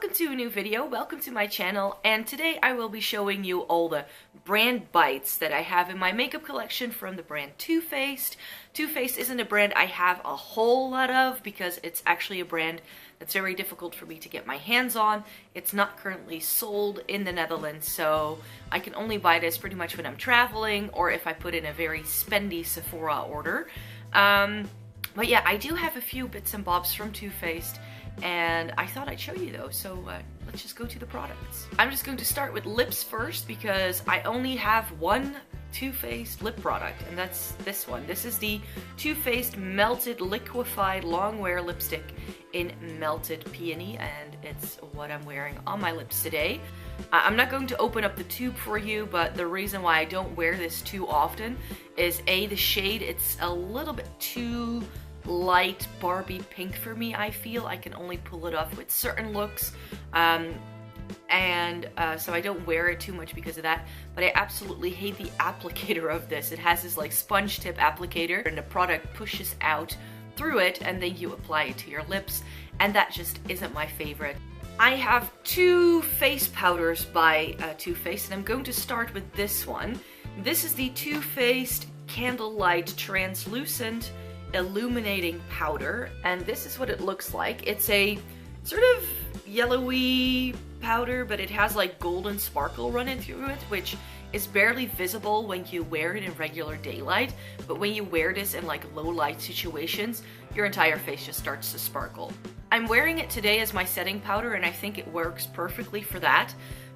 welcome to a new video, welcome to my channel, and today I will be showing you all the brand bites that I have in my makeup collection from the brand Too Faced. Too Faced isn't a brand I have a whole lot of because it's actually a brand that's very difficult for me to get my hands on. It's not currently sold in the Netherlands, so I can only buy this pretty much when I'm traveling or if I put in a very spendy Sephora order. But yeah, I do have a few bits and bobs from Too Faced, and I thought I'd show you those, so let's just go to the products. I'm just going to start with lips first because I only have one Too Faced lip product, and that's this one. This is the Too Faced Melted Liquified Longwear Lipstick in Melted Peony, and it's what I'm wearing on my lips today. I'm not going to open up the tube for you, but the reason why I don't wear this too often is A, the shade, it's a little bit too light Barbie pink for me. I feel I can only pull it off with certain looks, so I don't wear it too much because of that. But I absolutely hate the applicator of this. It has this like sponge tip applicator, and the product pushes out through it, and then you apply it to your lips, and that just isn't my favorite. I have two face powders by Too Faced, and I'm going to start with this one. This is the Too Faced Candlelight Translucent Illuminating Powder, and this is what it looks like. It's a sort of yellowy powder, but it has like golden sparkle running through it, which is barely visible when you wear it in regular daylight, but when you wear this in like low light situations, your entire face just starts to sparkle. I'm wearing it today as my setting powder, and I think it works perfectly for that,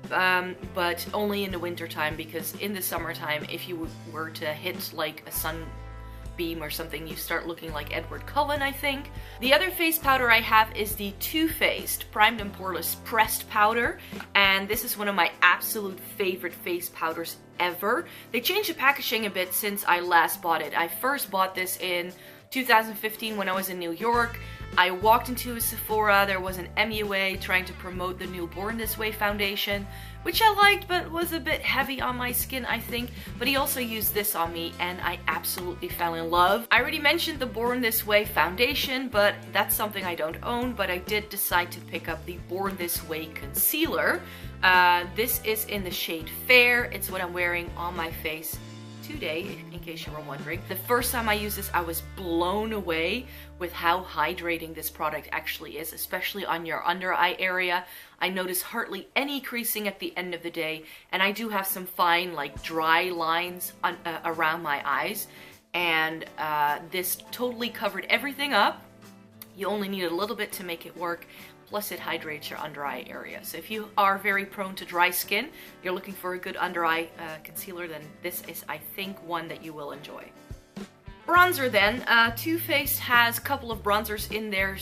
but only in the winter time, because in the summertime, if you were to hit like a sunbeam or something, you start looking like Edward Cullen, I think. The other face powder I have is the Too Faced Primed and Poreless Pressed Powder, and this is one of my absolute favorite face powders ever. They changed the packaging a bit since I last bought it. I first bought this in 2015 when I was in New York. I walked into a Sephora, there was an MUA trying to promote the new Born This Way foundation, which I liked but was a bit heavy on my skin, I think, but he also used this on me and I absolutely fell in love. I already mentioned the Born This Way foundation, but that's something I don't own, but I did decide to pick up the Born This Way concealer. This is in the shade Fair. It's what I'm wearing on my face today, in case you were wondering. The first time I used this, I was blown away with how hydrating this product actually is, especially on your under eye area. I notice hardly any creasing at the end of the day, and I do have some fine, like dry lines on, around my eyes, and this totally covered everything up. You only need a little bit to make it work. Plus it hydrates your under eye area. So if you are very prone to dry skin, you're looking for a good under eye concealer, then this is, I think, one that you will enjoy. Bronzer then. Too Faced has a couple of bronzers in their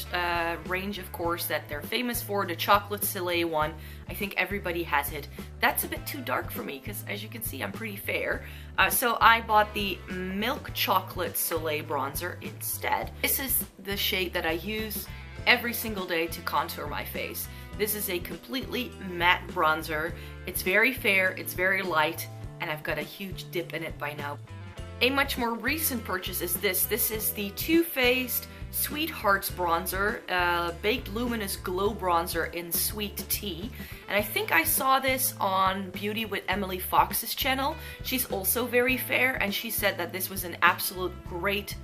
range, of course, that they're famous for. The Chocolate Soleil one, I think everybody has it. That's a bit too dark for me because, as you can see, I'm pretty fair. So I bought the Milk Chocolate Soleil bronzer instead. This is the shade that I use every single day to contour my face. This is a completely matte bronzer. It's very fair, it's very light, and I've got a huge dip in it by now. A much more recent purchase is this. This is the Too Faced Sweethearts bronzer, Baked Luminous Glow Bronzer in Sweet Tea. And I think I saw this on Beauty with Emily Fox's channel. She's also very fair, and she said that this was an absolute great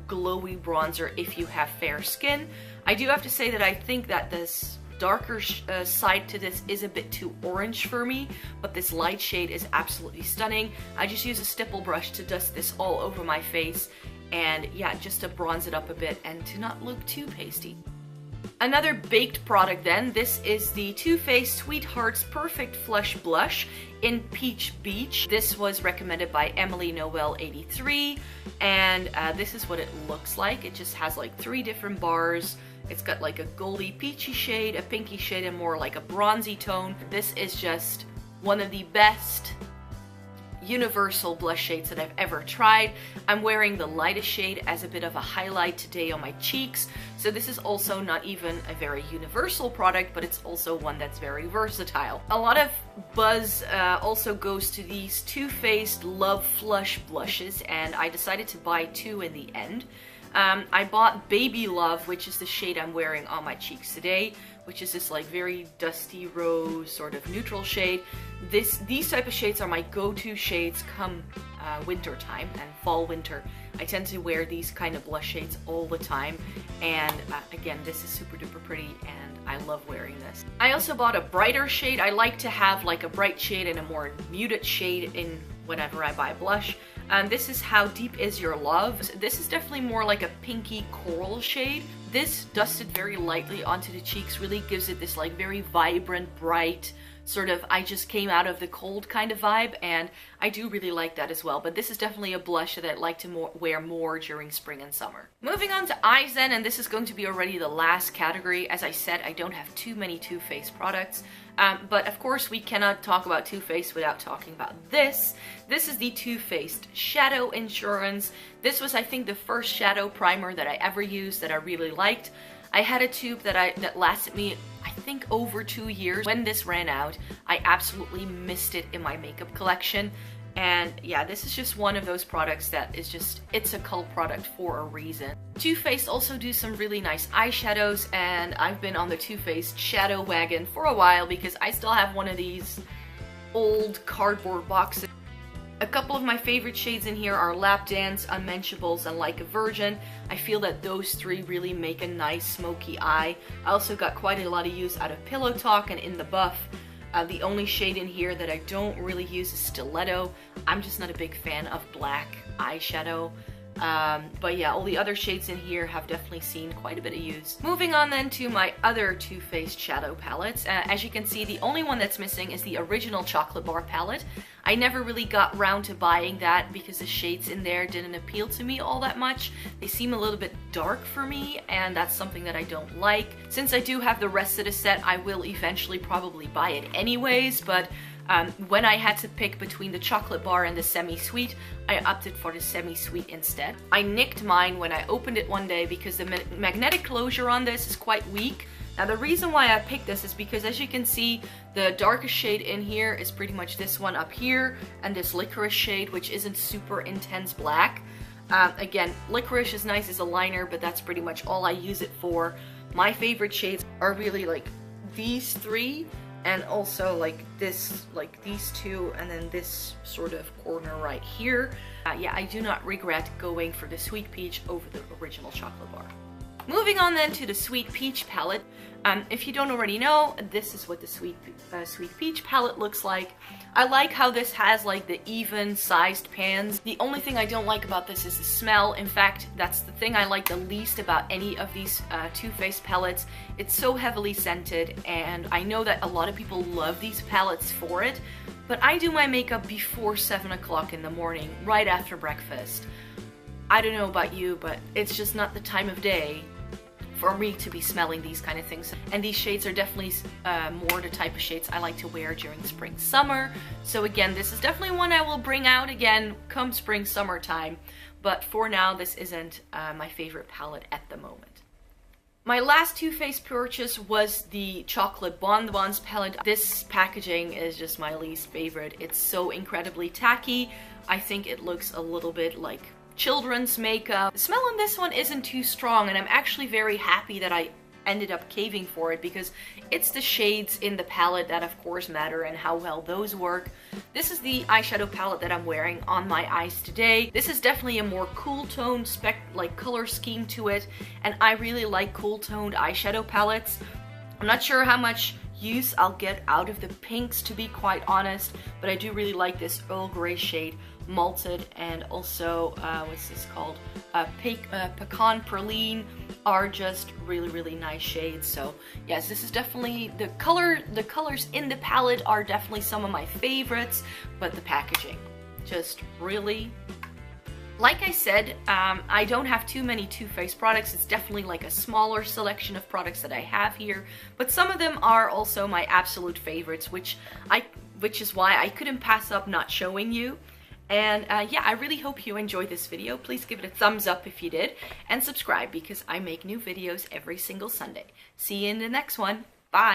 glowy bronzer if you have fair skin. I do have to say that I think that this darker side to this is a bit too orange for me, but this light shade is absolutely stunning. I just use a stipple brush to dust this all over my face, and yeah, just to bronze it up a bit and to not look too pasty. Another baked product then, this is the Too Faced Sweethearts Perfect Flush Blush in Peach Beach. This was recommended by Emily Noel 83, and this is what it looks like. It just has like 3 different bars. It's got like a goldy peachy shade, a pinky shade, and more like a bronzy tone. This is just one of the best universal blush shades that I've ever tried. I'm wearing the lightest shade as a bit of a highlight today on my cheeks, so this is also not even a very universal product, but it's also one that's very versatile. A lot of buzz also goes to these Too Faced Love Flush blushes, and I decided to buy 2 in the end. I bought Baby Love, which is the shade I'm wearing on my cheeks today, which is this like very dusty rose sort of neutral shade. These type of shades are my go-to shades come winter time and fall winter. I tend to wear these kind of blush shades all the time, and again, this is super duper pretty and I love wearing this. I also bought a brighter shade. I like to have like a bright shade and a more muted shade in whenever I buy blush. This is How Deep Is Your Love. This is definitely more like a pinky coral shade. This dusted very lightly onto the cheeks really gives it this like very vibrant, bright, sort of I just came out of the cold kind of vibe, and I do really like that as well. But this is definitely a blush that I'd like to wear more during spring and summer. Moving on to eyes then, and this is going to be already the last category. As I said, I don't have too many Too Faced products, but of course we cannot talk about Too Faced without talking about this. This is the Too Faced Shadow Insurance. This was, I think, the first shadow primer that I ever used that I really liked. I had a tube that lasted me, I think, over 2 years. When this ran out, I absolutely missed it in my makeup collection. And yeah, this is just one of those products that is just, it's a cult product for a reason. Too Faced also do some really nice eyeshadows, and I've been on the Too Faced shadow wagon for a while because I still have one of these old cardboard boxes. A couple of my favorite shades in here are Lap Dance, Unmentionables, and Like a Virgin. I feel that those three really make a nice smoky eye. I also got quite a lot of use out of Pillow Talk and In the Buff. The only shade in here that I don't really use is Stiletto. I'm just not a big fan of black eyeshadow. But yeah, all the other shades in here have definitely seen quite a bit of use. Moving on then to my other Too Faced shadow palettes. As you can see, the only one that's missing is the original Chocolate Bar palette. I never really got round to buying that because the shades in there didn't appeal to me all that much. They seem a little bit dark for me, and that's something that I don't like. Since I do have the rest of the set, I will eventually probably buy it anyways, but when I had to pick between the Chocolate Bar and the Semi-Sweet, I opted for the Semi-Sweet instead. I nicked mine when I opened it one day because the magnetic closure on this is quite weak. Now the reason why I picked this is because, as you can see, the darkest shade in here is pretty much this one up here, and this Licorice shade, which isn't super intense black. Again, Licorice is nice as a liner, but that's pretty much all I use it for. My favorite shades are really like these three, and also like this, like these two, and then this sort of corner right here. Yeah, I do not regret going for the Sweet Peach over the original Chocolate Bar. Moving on then to the Sweet Peach palette. If you don't already know, this is what the Sweet Peach palette looks like. I like how this has like the even sized pans. The only thing I don't like about this is the smell. In fact, that's the thing I like the least about any of these Too Faced palettes. It's so heavily scented, and I know that a lot of people love these palettes for it, but I do my makeup before 7 o'clock in the morning, right after breakfast. I don't know about you, but it's just not the time of day for me to be smelling these kind of things. And these shades are definitely more the type of shades I like to wear during spring, summer. So again, this is definitely one I will bring out again come spring, summertime. But for now, this isn't my favorite palette at the moment. My last Too Faced purchase was the Chocolate Bonbons palette. This packaging is just my least favorite. It's so incredibly tacky. I think it looks a little bit like children's makeup. The smell on this one isn't too strong, and I'm actually very happy that I ended up caving for it because it's the shades in the palette that of course matter and how well those work. This is the eyeshadow palette that I'm wearing on my eyes today. This is definitely a more cool toned like color scheme to it, and I really like cool toned eyeshadow palettes. I'm not sure how much use I'll get out of the pinks, to be quite honest, but I do really like this Earl Grey shade, Malted, and also what's this called, Pecan Praline, are just really nice shades. So yes, this is definitely the colors in the palette are definitely some of my favorites, but the packaging just really. Like I said, I don't have too many Too Faced products. It's definitely like a smaller selection of products that I have here, but some of them are also my absolute favorites, which is why I couldn't pass up not showing you. And yeah, I really hope you enjoyed this video. Please give it a thumbs up if you did, and subscribe because I make new videos every single Sunday. See you in the next one. Bye!